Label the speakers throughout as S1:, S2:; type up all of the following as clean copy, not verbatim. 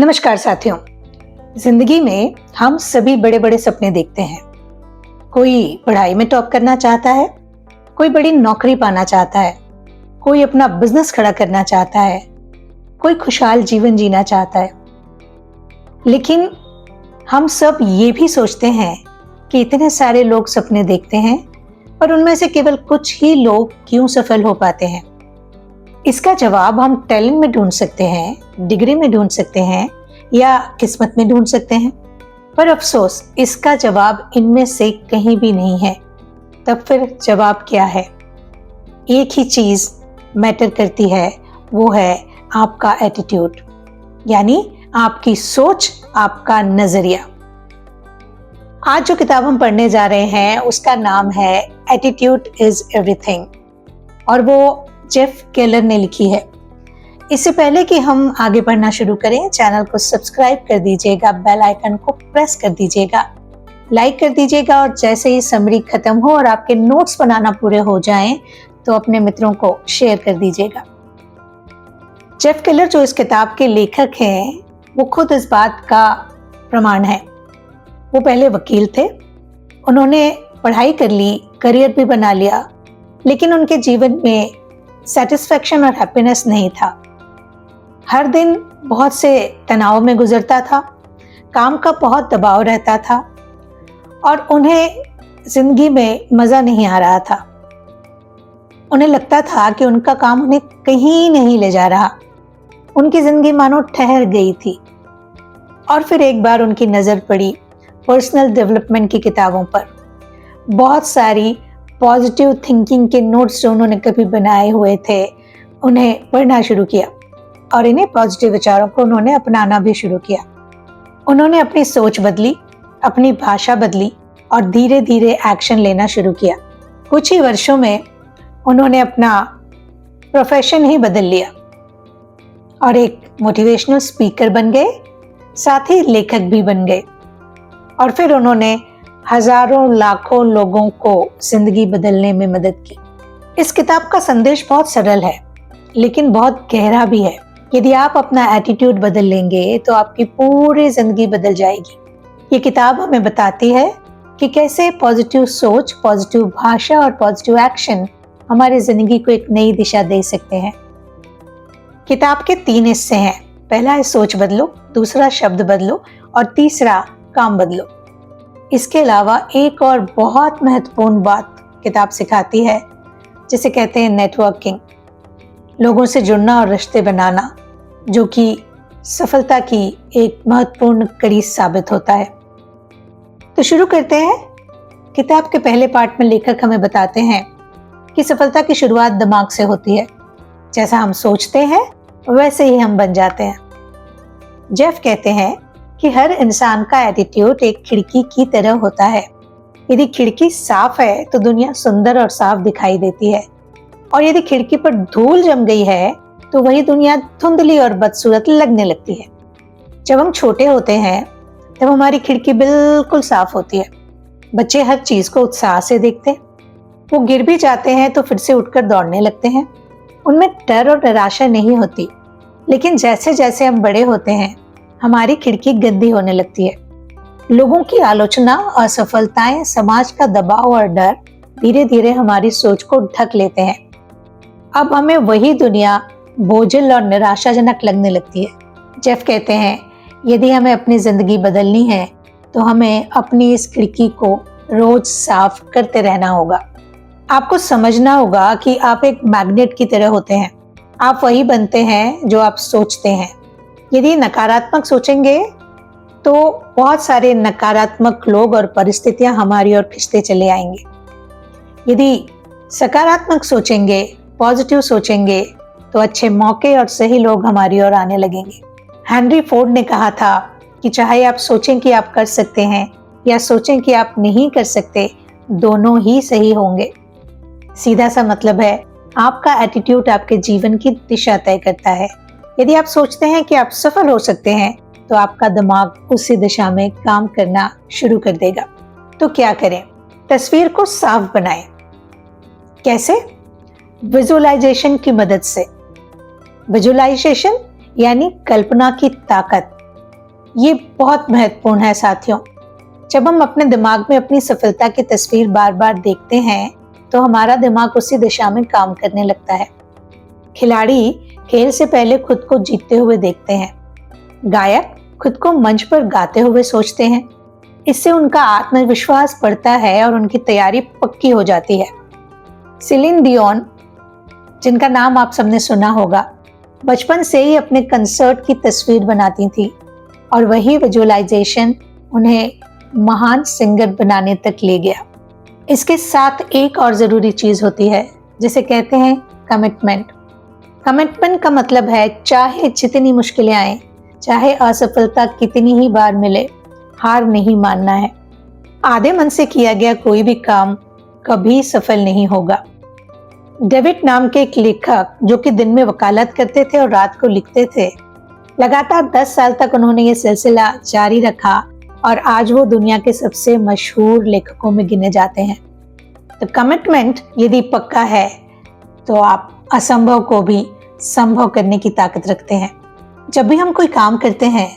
S1: नमस्कार साथियों। जिंदगी में हम सभी बड़े बड़े सपने देखते हैं। कोई पढ़ाई में टॉप करना चाहता है, कोई बड़ी नौकरी पाना चाहता है, कोई अपना बिजनेस खड़ा करना चाहता है, कोई खुशहाल जीवन जीना चाहता है। लेकिन हम सब ये भी सोचते हैं कि इतने सारे लोग सपने देखते हैं, पर उनमें से केवल कुछ ही लोग क्यों सफल हो पाते हैं। इसका जवाब हम टैलेंट में ढूंढ सकते हैं, डिग्री में ढूंढ सकते हैं या किस्मत में ढूंढ सकते हैं, पर अफसोस इसका जवाब इनमें से कहीं भी नहीं है। तब फिर जवाब क्या है? एक ही चीज मैटर करती है, वो है आपका एटीट्यूड, यानी आपकी सोच, आपका नजरिया। आज जो किताब हम पढ़ने जा रहे हैं उसका नाम है एटीट्यूड इज एवरीथिंग और वो जेफ केलर ने लिखी है। इससे पहले कि हम आगे पढ़ना शुरू करें, चैनल को सब्सक्राइब कर दीजिएगा, बेल आइकन को प्रेस कर दीजिएगा, लाइक कर दीजिएगा और जैसे ही समरी खत्म हो और आपके नोट्स बनाना पूरे हो जाएं तो अपने मित्रों को शेयर कर दीजिएगा। जेफ केलर जो इस किताब के लेखक हैं, वो खुद इस बात का प्रमाण है। वो पहले वकील थे, उन्होंने पढ़ाई कर ली, करियर भी बना लिया, लेकिन उनके जीवन में सेटिस्फैक्शन और हैप्पीनेस नहीं था। हर दिन बहुत से तनाव में गुजरता था, काम का बहुत दबाव रहता था और उन्हें जिंदगी में मजा नहीं आ रहा था। उन्हें लगता था कि उनका काम उन्हें कहीं नहीं ले जा रहा, उनकी जिंदगी मानो ठहर गई थी। और फिर एक बार उनकी नजर पड़ी पर्सनल डेवलपमेंट की किताबों पर। बहुत सारी पॉजिटिव थिंकिंग के नोट्स जो उन्होंने कभी बनाए हुए थे, उन्हें पढ़ना शुरू किया और इन्हें पॉजिटिव विचारों को उन्होंने अपनाना भी शुरू किया। उन्होंने अपनी सोच बदली, अपनी भाषा बदली और धीरे धीरे एक्शन लेना शुरू किया। कुछ ही वर्षों में उन्होंने अपना प्रोफेशन ही बदल लिया और एक मोटिवेशनल स्पीकर बन गए, साथ ही लेखक भी बन गए और फिर उन्होंने हजारों लाखों लोगों को जिंदगी बदलने में मदद की। इस किताब का संदेश बहुत सरल है लेकिन बहुत गहरा भी है। यदि आप अपना एटीट्यूड बदल लेंगे तो आपकी पूरी जिंदगी बदल जाएगी। ये किताब हमें बताती है कि कैसे पॉजिटिव सोच, पॉजिटिव भाषा और पॉजिटिव एक्शन हमारी जिंदगी को एक नई दिशा दे सकते हैं। किताब के 3 हिस्से हैं। पहला है सोच बदलो, दूसरा शब्द बदलो और तीसरा काम बदलो। इसके अलावा एक और बहुत महत्वपूर्ण बात किताब सिखाती है, जिसे कहते हैं नेटवर्किंग, लोगों से जुड़ना और रिश्ते बनाना, जो कि सफलता की एक महत्वपूर्ण कड़ी साबित होता है। तो शुरू करते हैं। किताब के पहले पार्ट में लेखक हमें बताते हैं कि सफलता की शुरुआत दिमाग से होती है। जैसा हम सोचते हैं वैसे ही हम बन जाते हैं। जेफ कहते हैं कि हर इंसान का एटीट्यूड एक खिड़की की तरह होता है। यदि खिड़की साफ है तो दुनिया सुंदर और साफ दिखाई देती है, और यदि खिड़की पर धूल जम गई है तो वही दुनिया धुंधली और बदसूरत लगने लगती है। जब हम छोटे होते हैं तब हमारी खिड़की बिल्कुल साफ होती है। बच्चे हर चीज को उत्साह से देखते, वो गिर भी जाते हैं तो फिर से उठकर दौड़ने लगते हैं। उनमें डर और निराशा नहीं होती। लेकिन जैसे जैसे हम बड़े होते हैं हमारी खिड़की गंदी होने लगती है। लोगों की आलोचना, असफलताएं, समाज का दबाव और डर धीरे धीरे हमारी सोच को ढक लेते हैं। अब हमें वही दुनिया बोझिल और निराशाजनक लगने लगती है। जेफ कहते हैं यदि हमें अपनी जिंदगी बदलनी है तो हमें अपनी इस खिड़की को रोज साफ करते रहना होगा। आपको समझना होगा कि आप एक मैग्नेट की तरह होते हैं। आप वही बनते हैं जो आप सोचते हैं। यदि नकारात्मक सोचेंगे तो बहुत सारे नकारात्मक लोग और परिस्थितियां हमारी ओर खींचते चले आएंगे। यदि सकारात्मक सोचेंगे, पॉजिटिव सोचेंगे तो अच्छे मौके और सही लोग हमारी ओर आने लगेंगे। हेनरी फोर्ड ने कहा था कि चाहे आप सोचें कि आप कर सकते हैं या सोचें कि आप नहीं कर सकते, दोनों ही सही होंगे। सीधा सा मतलब है, आपका एटीट्यूड आपके जीवन की दिशा तय करता है। यदि आप सोचते हैं कि आप सफल हो सकते हैं तो आपका दिमाग उसी दिशा में काम करना शुरू कर देगा। तो क्या करें? तस्वीर को साफ बनाएं। कैसे? विजुअलाइजेशन की मदद से। विजुअलाइजेशन यानी कल्पना की ताकत। ये बहुत महत्वपूर्ण है साथियों। जब हम अपने दिमाग में अपनी सफलता की तस्वीर बार बार देखते हैं तो हमारा दिमाग उसी दिशा में काम करने लगता है। खिलाड़ी खेल से पहले खुद को जीतते हुए देखते हैं। गायक खुद को मंच पर गाते हुए सोचते हैं। इससे उनका आत्मविश्वास बढ़ता है और उनकी तैयारी पक्की हो जाती है। सिलीन डियोन, जिनका नाम आप सबने सुना होगा, बचपन से ही अपने कंसर्ट की तस्वीर बनाती थी और वही विजुअलाइजेशन उन्हें महान सिंगर बनाने तक ले गया। इसके साथ एक और जरूरी चीज होती है जिसे कहते हैं कमिटमेंट। कमिटमेंट का मतलब है चाहे जितनी मुश्किलें आए, चाहे असफलता कितनी ही बार मिले, हार नहीं मानना है। आधे मन से किया गया कोई भी काम कभी सफल नहीं होगा। डेविड नाम के एक लेखक जो कि दिन में वकालत करते थे और रात को लिखते थे, लगातार 10 साल तक उन्होंने ये सिलसिला जारी रखा और आज वो दुनिया के सबसे मशहूर लेखकों में गिने जाते हैं। तो कमिटमेंट यदि पक्का है तो आप असंभव को भी संभव करने की ताकत रखते हैं। जब भी हम कोई काम करते हैं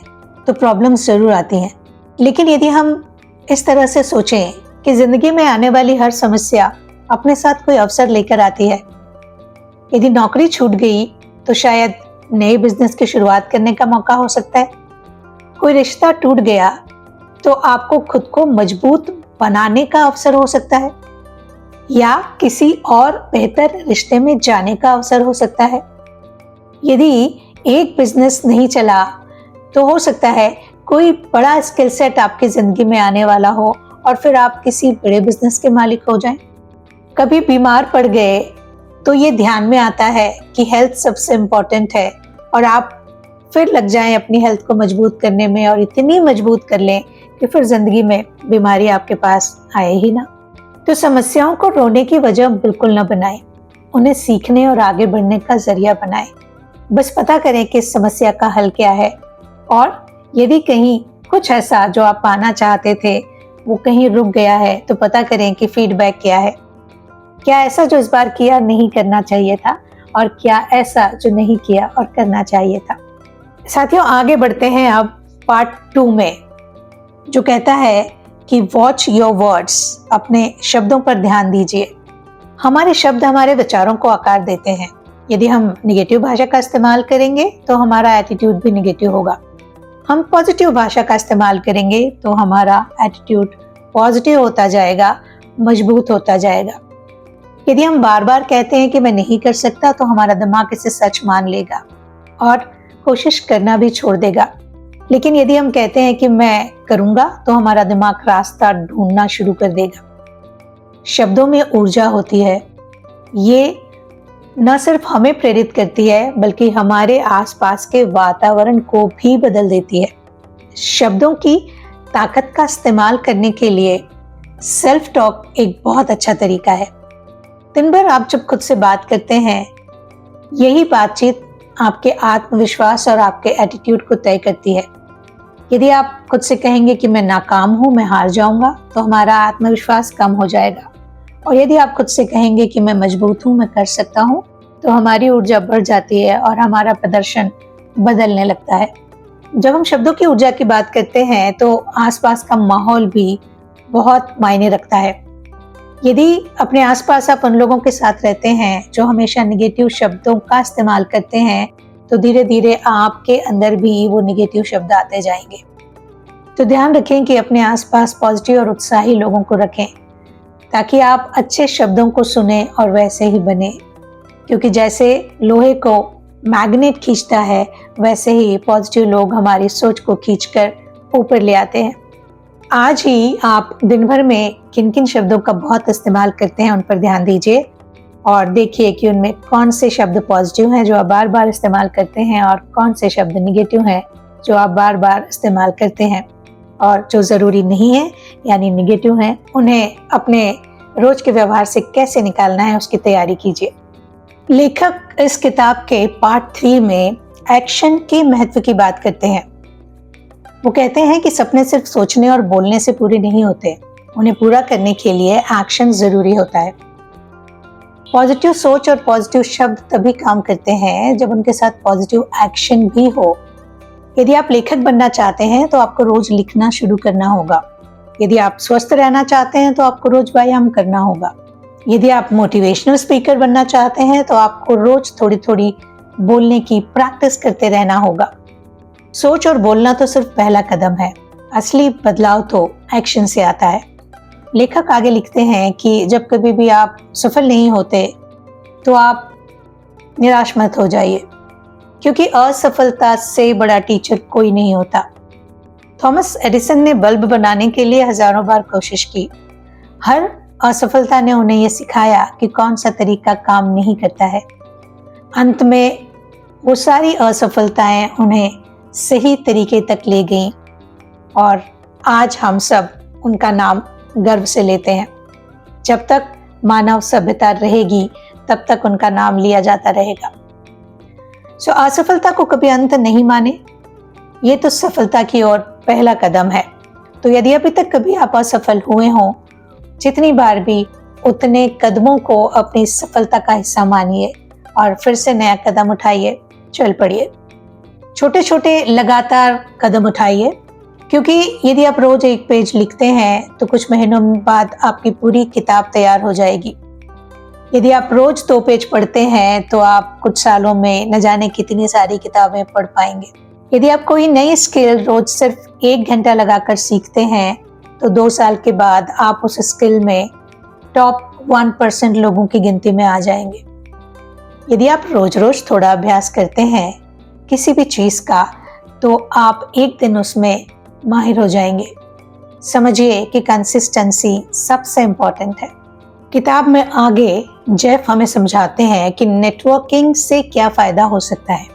S1: तो प्रॉब्लम्स जरूर आती हैं, लेकिन यदि हम इस तरह से सोचें कि जिंदगी में आने वाली हर समस्या अपने साथ कोई अवसर लेकर आती है। यदि नौकरी छूट गई तो शायद नए बिजनेस की शुरुआत करने का मौका हो सकता है। कोई रिश्ता टूट गया तो आपको खुद को मजबूत बनाने का अवसर हो सकता है, या किसी और बेहतर रिश्ते में जाने का अवसर हो सकता है। यदि एक बिजनेस नहीं चला तो हो सकता है कोई बड़ा स्किल सेट आपकी जिंदगी में आने वाला हो और फिर आप किसी बड़े बिजनेस के मालिक हो जाएं। कभी बीमार पड़ गए तो ये ध्यान में आता है कि हेल्थ सबसे इम्पोर्टेंट है और आप फिर लग जाएं अपनी हेल्थ को मजबूत करने में और इतनी मजबूत कर लें कि फिर जिंदगी में बीमारी आपके पास आए ही ना। तो समस्याओं को रोने की वजह बिल्कुल न बनाएं, उन्हें सीखने और आगे बढ़ने का जरिया बनाएं। बस पता करें कि इस समस्या का हल क्या है, और यदि कहीं कुछ ऐसा जो आप पाना चाहते थे वो कहीं रुक गया है तो पता करें कि फीडबैक क्या है। क्या ऐसा जो इस बार किया नहीं करना चाहिए था, और क्या ऐसा जो नहीं किया और करना चाहिए था। साथियों, आगे बढ़ते हैं अब पार्ट 2 में, जो कहता है कि वॉच योर वर्ड्स, अपने शब्दों पर ध्यान दीजिए। हमारे शब्द हमारे विचारों को आकार देते हैं। यदि हम निगेटिव भाषा का इस्तेमाल करेंगे तो हमारा एटीट्यूड भी निगेटिव होगा। हम पॉजिटिव भाषा का इस्तेमाल करेंगे तो हमारा एटीट्यूड पॉजिटिव होता जाएगा, मजबूत होता जाएगा। यदि हम बार बार कहते हैं कि मैं नहीं कर सकता तो हमारा दिमाग इसे सच मान लेगा और कोशिश करना भी छोड़ देगा। लेकिन यदि हम कहते हैं कि मैं करूंगा तो हमारा दिमाग रास्ता ढूंढना शुरू कर देगा। शब्दों में ऊर्जा होती है। ये न सिर्फ हमें प्रेरित करती है बल्कि हमारे आसपास के वातावरण को भी बदल देती है। शब्दों की ताकत का इस्तेमाल करने के लिए सेल्फ टॉक एक बहुत अच्छा तरीका है। दिन भर आप जब खुद से बात करते हैं, यही बातचीत आपके आत्मविश्वास और आपके एटीट्यूड को तय करती है। यदि आप खुद से कहेंगे कि मैं नाकाम हूं, मैं हार जाऊंगा, तो हमारा आत्मविश्वास कम हो जाएगा। और यदि आप खुद से कहेंगे कि मैं मजबूत हूं, मैं कर सकता हूं, तो हमारी ऊर्जा बढ़ जाती है और हमारा प्रदर्शन बदलने लगता है। जब हम शब्दों की ऊर्जा की बात करते हैं तो आसपास का माहौल भी बहुत मायने रखता है। यदि अपने आसपास आप उन लोगों के साथ रहते हैं जो हमेशा निगेटिव शब्दों का इस्तेमाल करते हैं, तो धीरे धीरे आपके अंदर भी वो निगेटिव शब्द आते जाएंगे। तो ध्यान रखें कि अपने आसपास पॉजिटिव और उत्साही लोगों को रखें ताकि आप अच्छे शब्दों को सुने और वैसे ही बने। क्योंकि जैसे लोहे को मैग्नेट खींचता है, वैसे ही पॉजिटिव लोग हमारी सोच को खींचकर ऊपर ले आते हैं। आज ही आप दिन भर में किन किन शब्दों का बहुत इस्तेमाल करते हैं उन पर ध्यान दीजिए और देखिए कि उनमें कौन से शब्द पॉजिटिव हैं जो आप बार बार इस्तेमाल करते हैं और कौन से शब्द निगेटिव हैं जो आप बार बार इस्तेमाल करते हैं, और जो ज़रूरी नहीं है यानी निगेटिव हैं उन्हें अपने रोज के व्यवहार से कैसे निकालना है उसकी तैयारी कीजिए। लेखक इस किताब के पार्ट 3 में एक्शन के महत्व की बात करते हैं। वो कहते हैं कि सपने सिर्फ सोचने और बोलने से पूरे नहीं होते, उन्हें पूरा करने के लिए एक्शन जरूरी होता है। पॉजिटिव सोच और पॉजिटिव शब्द तभी काम करते हैं जब उनके साथ पॉजिटिव एक्शन भी हो। यदि आप लेखक बनना चाहते हैं तो आपको रोज लिखना शुरू करना होगा। यदि आप स्वस्थ रहना चाहते हैं तो आपको रोज व्यायाम करना होगा। यदि आप मोटिवेशनल स्पीकर बनना चाहते हैं तो आपको रोज थोड़ी थोड़ी बोलने की प्रैक्टिस करते रहना होगा। सोच और बोलना तो सिर्फ पहला कदम है, असली बदलाव तो एक्शन से आता है। लेखक आगे लिखते हैं कि जब कभी भी आप सफल नहीं होते तो आप निराश मत हो जाइए, क्योंकि असफलता से बड़ा टीचर कोई नहीं होता। थॉमस एडिसन ने बल्ब बनाने के लिए हजारों बार कोशिश की। हर असफलता ने उन्हें यह सिखाया कि कौन सा तरीका काम नहीं करता है। अंत में वो सारी असफलताएं उन्हें सही तरीके तक ले गईं और आज हम सब उनका नाम गर्व से लेते हैं। जब तक मानव सभ्यता रहेगी तब तक उनका नाम लिया जाता रहेगा। असफलता को कभी अंत नहीं माने, ये तो सफलता की ओर पहला कदम है। तो यदि अभी तक कभी आप असफल हुए हों, जितनी बार भी उतने कदमों को अपनी सफलता का हिस्सा मानिए और फिर से नया कदम उठाइए, चल पड़िए। छोटे छोटे लगातार कदम उठाइए, क्योंकि यदि आप रोज एक पेज लिखते हैं तो कुछ महीनों बाद आपकी पूरी किताब तैयार हो जाएगी। यदि आप रोज 2 पेज पढ़ते हैं तो आप कुछ सालों में न जाने कितनी सारी किताबें पढ़ पाएंगे। यदि आप कोई नई स्किल रोज सिर्फ 1 घंटा लगाकर सीखते हैं तो 2 साल के बाद आप उस स्किल में टॉप 1% लोगों की गिनती में आ जाएंगे। यदि आप रोज रोज थोड़ा अभ्यास करते हैं किसी भी चीज का तो आप एक दिन उसमें माहिर हो जाएंगे। समझिए कि कंसिस्टेंसी सबसे इम्पोर्टेंट है। किताब में आगे जेफ हमें समझाते हैं कि नेटवर्किंग से क्या फायदा हो सकता है।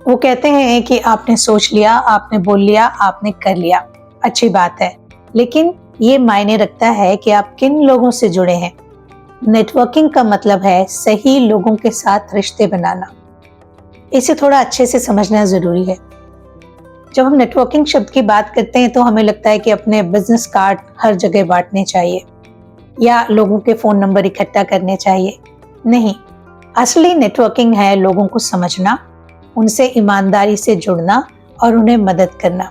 S1: वो कहते हैं कि आपने सोच लिया, आपने बोल लिया, आपने कर लिया, अच्छी बात है, लेकिन ये मायने रखता है कि आप किन लोगों से जुड़े हैं। नेटवर्किंग का मतलब है सही लोगों के साथ रिश्ते बनाना। इसे थोड़ा अच्छे से समझना जरूरी है। जब हम नेटवर्किंग शब्द की बात करते हैं तो हमें लगता है कि अपने बिजनेस कार्ड हर जगह बांटने चाहिए या लोगों के फोन नंबर इकट्ठा करने चाहिए। नहीं, असली नेटवर्किंग है लोगों को समझना, उनसे ईमानदारी से जुड़ना और उन्हें मदद करना।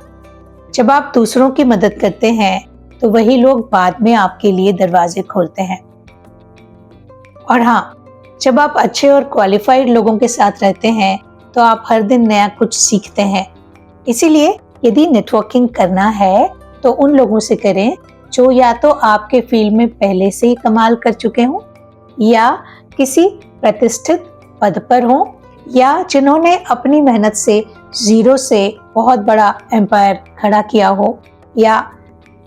S1: जब आप दूसरों की मदद करते हैं तो वही लोग बाद में आपके लिए दरवाजे खोलते हैं। और हाँ, जब आप अच्छे और क्वालिफाइड लोगों के साथ रहते हैं तो आप हर दिन नया कुछ सीखते हैं। इसीलिए यदि नेटवर्किंग करना है तो उन लोगों से करें जो या तो आपके फील्ड में पहले से ही कमाल कर चुके हों या किसी प्रतिष्ठित पद पर हों या जिन्होंने अपनी मेहनत से जीरो से बहुत बड़ा एम्पायर खड़ा किया हो या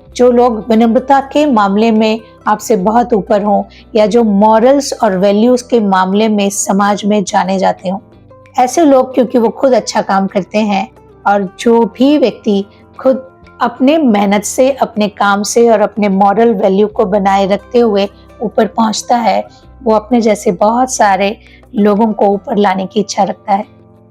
S1: जो लोग विनम्रता के मामले में आपसे बहुत ऊपर हों या जो मॉरल्स और वैल्यूज के मामले में समाज में जाने जाते हों। ऐसे लोग क्योंकि वो खुद अच्छा काम करते हैं और जो भी व्यक्ति खुद अपने मेहनत से, अपने काम से और अपने मॉरल वैल्यू को बनाए रखते हुए ऊपर पहुंचता है, वो अपने जैसे बहुत सारे लोगों को ऊपर लाने की इच्छा रखता है।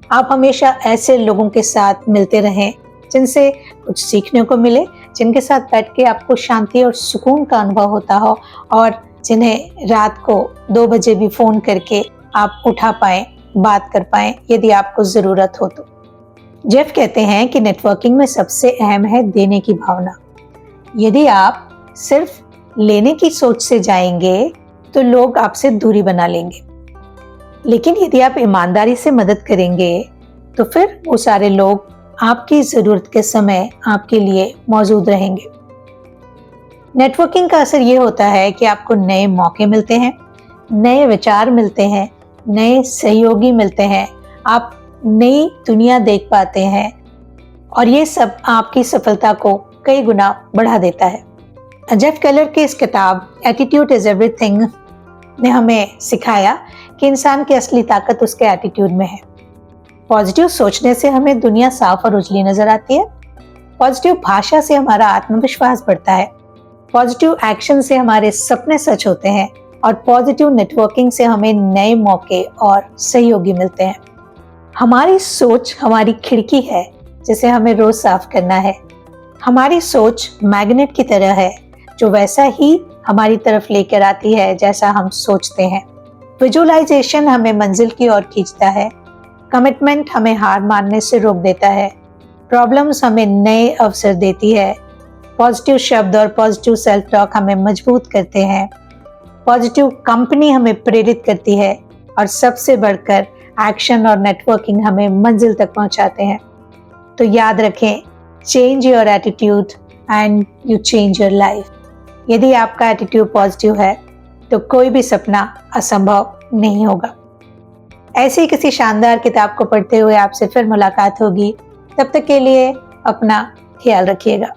S1: आप हमेशा ऐसे लोगों के साथ मिलते रहें जिनसे कुछ सीखने को मिले, जिनके साथ बैठ के आपको शांति और सुकून का अनुभव होता हो और जिन्हें रात को 2 बजे भी फोन करके आप उठा पाएं, बात कर पाएं यदि आपको जरूरत हो तो। जेफ कहते हैं कि नेटवर्किंग में सबसे अहम है देने की भावना। यदि आप सिर्फ लेने की सोच से जाएंगे तो लोग आपसे दूरी बना लेंगे, लेकिन यदि आप ईमानदारी से मदद करेंगे तो फिर वो सारे लोग आपकी जरूरत के समय आपके लिए मौजूद रहेंगे। नेटवर्किंग का असर ये होता है कि आपको नए मौके मिलते हैं, नए विचार मिलते हैं, नए सहयोगी मिलते हैं, आप नई दुनिया देख पाते हैं और ये सब आपकी सफलता को कई गुना बढ़ा देता है। जेफ केलर की इस किताब एटीट्यूड इज एवरीथिंग ने हमें सिखाया कि इंसान की असली ताकत उसके एटीट्यूड में है। पॉजिटिव सोचने से हमें दुनिया साफ और उजली नजर आती है। पॉजिटिव भाषा से हमारा आत्मविश्वास बढ़ता है। पॉजिटिव एक्शन से हमारे सपने सच होते हैं और पॉजिटिव नेटवर्किंग से हमें नए मौके और सहयोगी मिलते हैं। हमारी सोच हमारी खिड़की है जिसे हमें रोज साफ करना है। हमारी सोच मैग्नेट की तरह है जो वैसा ही हमारी तरफ लेकर आती है जैसा हम सोचते हैं। विजुअलाइजेशन हमें मंजिल की ओर खींचता है। कमिटमेंट हमें हार मानने से रोक देता है प्रॉब्लम्स हमें नए अवसर देती है, पॉजिटिव शब्द और पॉजिटिव सेल्फ टॉक हमें मजबूत करते हैं, पॉजिटिव कंपनी हमें प्रेरित करती है और सबसे बढ़कर एक्शन और नेटवर्किंग हमें मंजिल तक पहुंचाते हैं। तो याद रखें, change your attitude and you change your life. यदि आपका एटीट्यूड पॉजिटिव है तो कोई भी सपना असंभव नहीं होगा। ऐसी किसी शानदार किताब को पढ़ते हुए आपसे फिर मुलाकात होगी। तब तक के लिए अपना ख्याल रखिएगा।